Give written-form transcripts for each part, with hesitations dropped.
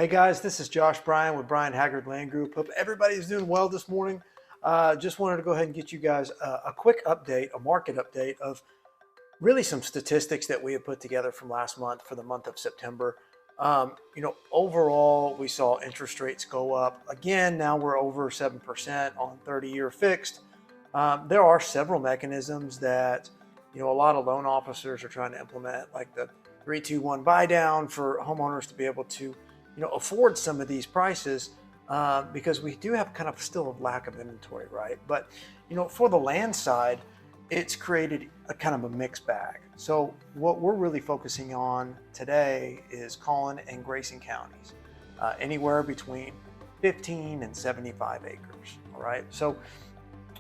Hey guys, this is Josh Bryan with Bryan Haggard Land Group. Hope everybody's doing well this morning. Just wanted to go ahead and get you guys a quick update, a market update of really some statistics that we have put together from last month for the month of September. Overall, we saw interest rates go up again. Now we're over 7% on 30-year fixed. There are several mechanisms that, a lot of loan officers are trying to implement, like the 3-2-1 buy down for homeowners to be able to, afford some of these prices because we do have kind of still a lack of inventory, right? But, for the land side, it's created a kind of a mixed bag. So what we're really focusing on today is Collin and Grayson Counties, anywhere between 15 and 75 acres, all right? So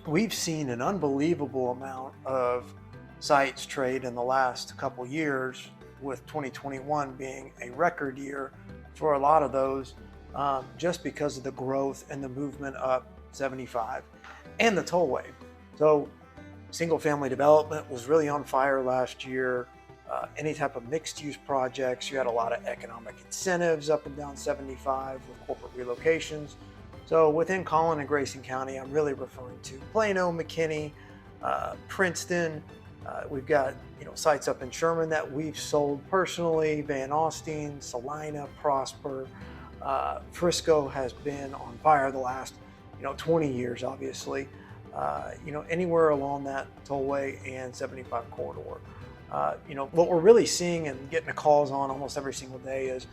we've seen an unbelievable amount of sites trade in the last couple years, with 2021 being a record year for a lot of those, just because of the growth and the movement up 75 and the tollway. So single family development was really on fire last year. Any type of mixed use projects, you had a lot of economic incentives up and down 75 with corporate relocations. So within Collin and Grayson County, I'm really referring to Plano, McKinney, Princeton. We've got sites up in Sherman that we've sold personally, Van Alsytyne, Celina, Prosper. Frisco has been on fire the last 20 years, obviously. Anywhere along that tollway and 75 corridor. What we're really seeing and getting the calls on almost every single day is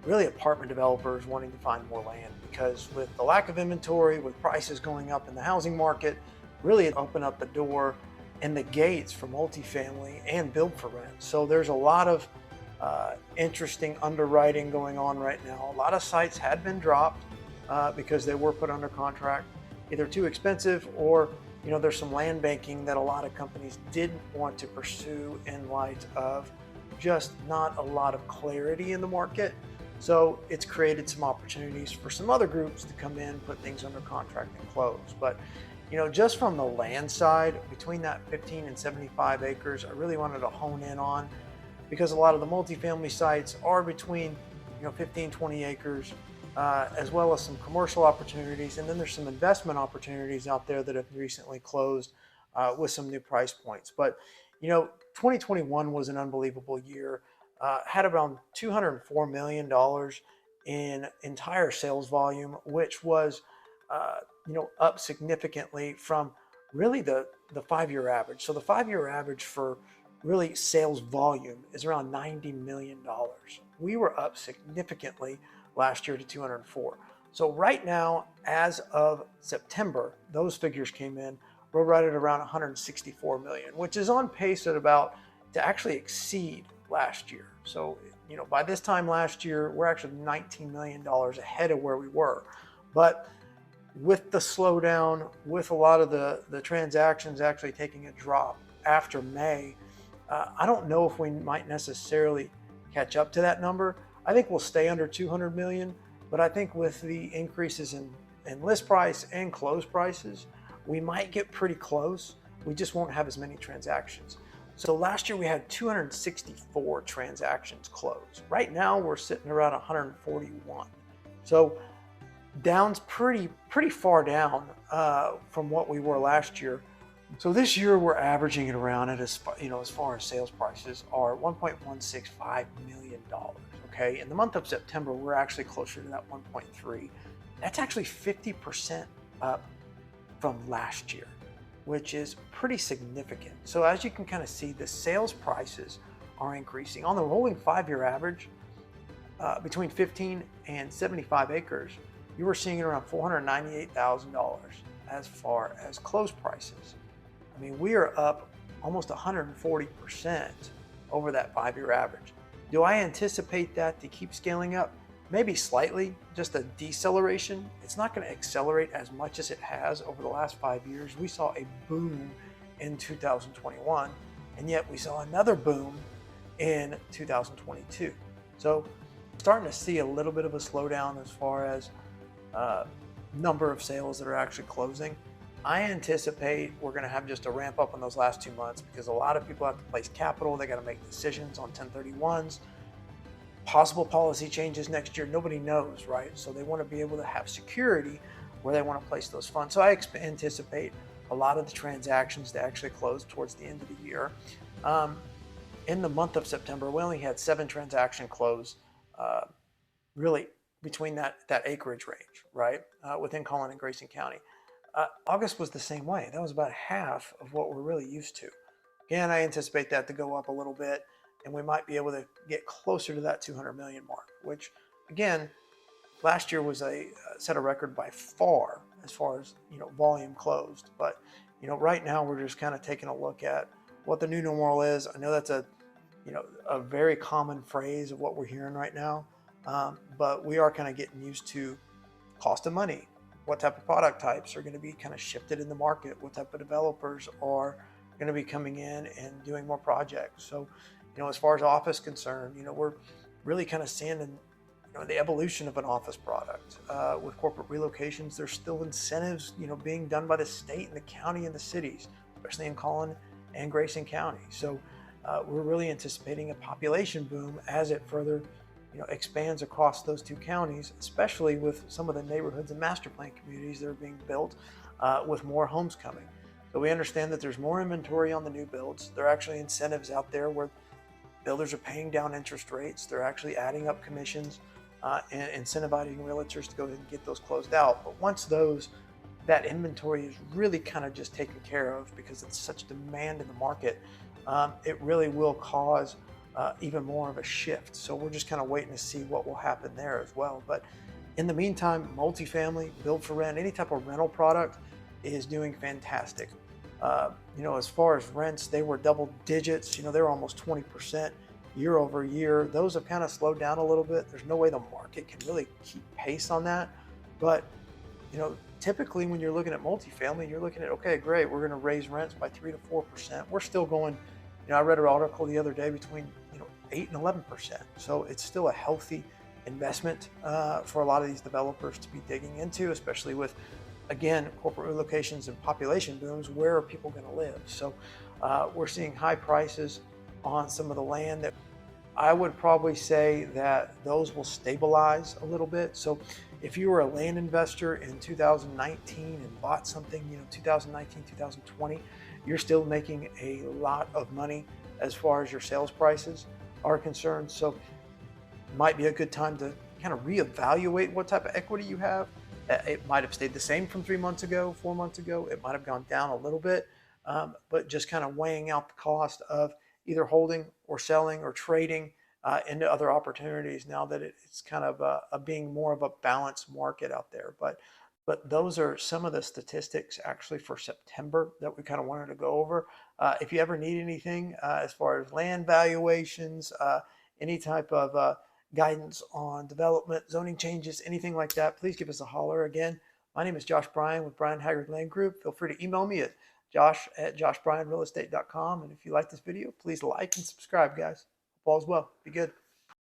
really apartment developers wanting to find more land, because with the lack of inventory, with prices going up in the housing market, really it opened up the door and the gates for multifamily and build for rent. So there's a lot of interesting underwriting going on right now. A lot of sites had been dropped because they were put under contract, either too expensive or there's some land banking that a lot of companies didn't want to pursue in light of just not a lot of clarity in the market. So it's created some opportunities for some other groups to come in, put things under contract and close. But just from the land side, between that 15 and 75 acres, I really wanted to hone in on, because a lot of the multifamily sites are between 15, 20 acres, as well as some commercial opportunities. And then there's some investment opportunities out there that have recently closed with some new price points. But 2021 was an unbelievable year. Had around $204 million in entire sales volume, which was up significantly from really the 5-year average. So the 5-year average for really sales volume is around $90 million. We were up significantly last year to 204. So right now, as of September, those figures came in. We're right at around 164 million, which is on pace at about to actually exceed last year. So, by this time last year, we're actually $19 million ahead of where we were. But with the slowdown, with a lot of the transactions actually taking a drop after May, I don't know if we might necessarily catch up to that number. I think we'll stay under 200 million, but I think with the increases in list price and close prices, we might get pretty close. We just won't have as many transactions. So last year we had 264 transactions closed. Right now we're sitting around 141. So down's pretty far down from what we were last year. So this year we're averaging it around at as far as sales prices are $1.165 million. Okay, in the month of September we're actually closer to that 1.3. That's actually 50% up from last year, which is pretty significant. So as you can kind of see, the sales prices are increasing. On the rolling 5-year average, between 15 and 75 acres, you were seeing around $498,000 as far as close prices. I mean, we are up almost 140% over that 5-year average. Do I anticipate that to keep scaling up? Maybe slightly, just a deceleration. It's not going to accelerate as much as it has over the last 5 years. We saw a boom in 2021, and yet we saw another boom in 2022. So starting to see a little bit of a slowdown as far as number of sales that are actually closing. I anticipate we're going to have just a ramp up in those last 2 months because a lot of people have to place capital. They got to make decisions on 1031s. possible policy changes next year. Nobody knows, right? So they want to be able to have security where they want to place those funds. So I anticipate a lot of the transactions to actually close towards the end of the year. In the month of September, we only had 7 transactions close, really between that acreage range, right, within Collin and Grayson County. August was the same way. That was about half of what we're really used to. Again, I anticipate that to go up a little bit, and we might be able to get closer to that 200 million mark, which again, last year was set a record by far as volume closed. But right now we're just kind of taking a look at what the new normal is. I know that's a very common phrase of what we're hearing right now, but we are kind of getting used to cost of money, what type of product types are going to be kind of shifted in the market, what type of developers are going to be coming in and doing more projects. So, as far as office concerned, we're really kind of seeing the evolution of an office product. With corporate relocations, there's still incentives, being done by the state and the county and the cities, especially in Collin and Grayson County. So we're really anticipating a population boom as it further expands across those 2 counties, especially with some of the neighborhoods and master plan communities that are being built with more homes coming. So we understand that there's more inventory on the new builds. There are actually incentives out there where builders are paying down interest rates. They're actually adding up commissions and incentivizing realtors to go ahead and get those closed out. But once that inventory is really kind of just taken care of because it's such demand in the market, it really will cause even more of a shift. So we're just kind of waiting to see what will happen there as well. But in the meantime, multifamily, build for rent, any type of rental product is doing fantastic. As far as rents, they were double digits. They were almost 20% year over year. Those have kind of slowed down a little bit. There's no way the market can really keep pace on that. But, typically when you're looking at multifamily, you're looking at, okay, great, we're going to raise rents by 3 to 4%. We're still going, I read an article the other day between 8 and 11%. So it's still a healthy investment for a lot of these developers to be digging into, especially with, again, corporate relocations and population booms. Where are people going to live? So we're seeing high prices on some of the land that I would probably say that those will stabilize a little bit. So if you were a land investor in 2019 and bought something, 2019, 2020, you're still making a lot of money as far as your sales prices are concerned. So it might be a good time to kind of reevaluate what type of equity you have. It might have stayed the same from 3 months ago, 4 months ago. It might have gone down a little bit, but just kind of weighing out the cost of either holding or selling or trading into other opportunities now that it's kind of being more of a balanced market out there. But those are some of the statistics actually for September that we kind of wanted to go over. If you ever need anything as far as land valuations, any type of guidance on development, zoning changes, anything like that, please give us a holler. Again, my name is Josh Bryan with Bryan Haggard Land Group. Feel free to email me at josh@joshbryanrealestate.com. And if you like this video, please like and subscribe, guys. Hope all is well. Be good.